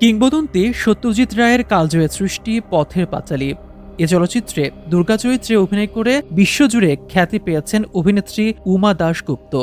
কিংবদন্তি সত্যজিৎ রায়ের কালজয়ী সৃষ্টি পথের পাঁচালী। এ চলচ্চিত্রে দুর্গা চরিত্রে অভিনয় করে বিশ্বজুড়ে খ্যাতি পেয়েছেন অভিনেত্রী উমা দাশগুপ্ত।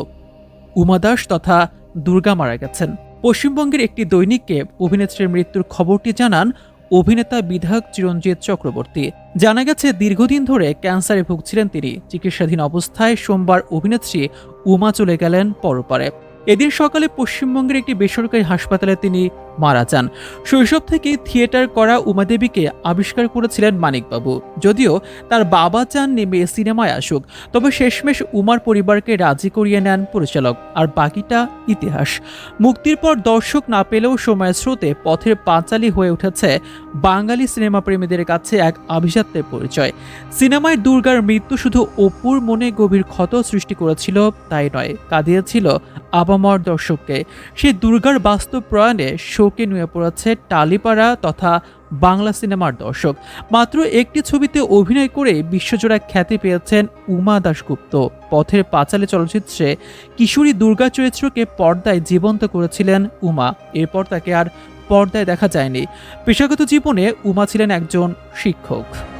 উমা দাস তথা দুর্গা মারা গেছেন। পশ্চিমবঙ্গের একটি দৈনিককে অভিনেত্রীর মৃত্যুর খবরটি জানান অভিনেতা বিধায়ক চিরঞ্জিত চক্রবর্তী। জানা গেছে দীর্ঘদিন ধরে ক্যান্সারে ভুগছিলেন তিনি। চিকিৎসাধীন অবস্থায় সোমবার অভিনেত্রী উমা চলে গেলেন পরপারে। এদিন সকালে পশ্চিমবঙ্গের একটি বেসরকারি হাসপাতালে তিনি মারা যান। শৈশব থেকেই থিয়েটার করা উমাদেবীকে আবিষ্কার করেছিলেন মানিকবাবু। যদিও তার বাবা চাননি মেয়ে সিনেমায় আসুক, তবে শেষমেশ উমার পরিবারকে রাজি করিয়ে নেন পরিচালক। আর বাকিটা ইতিহাস। মুক্তির পর দর্শক না পেলেও সময়ের স্রোতে পথের পাঁচালী হয়ে উঠেছে বাঙালি সিনেমা প্রেমীদের কাছে এক আভিজাত্যের পরিচয়। সিনেমায় দুর্গার মৃত্যু শুধু অপুর মনে গভীর ক্ষত সৃষ্টি করেছিল তাই নয়, কাঁদিয়েছিল আপামর দর্শককে। সেই দুর্গার বাস্তব প্রয়াণে শোকে নুয়ে পড়েছে টালিপাড়া তথা বাংলা সিনেমার দর্শক। মাত্র একটি ছবিতে অভিনয় করে বিশ্বজোড়া খ্যাতি পেয়েছেন উমা দাশগুপ্ত। পথের পাঁচালী চলচ্চিত্রে কিশোরী দুর্গা চরিত্রকে পর্দায় জীবন্ত করেছিলেন উমা। এরপর তাকে আর পর্দায় দেখা যায়নি। পেশাগত জীবনে উমা ছিলেন একজন শিক্ষক।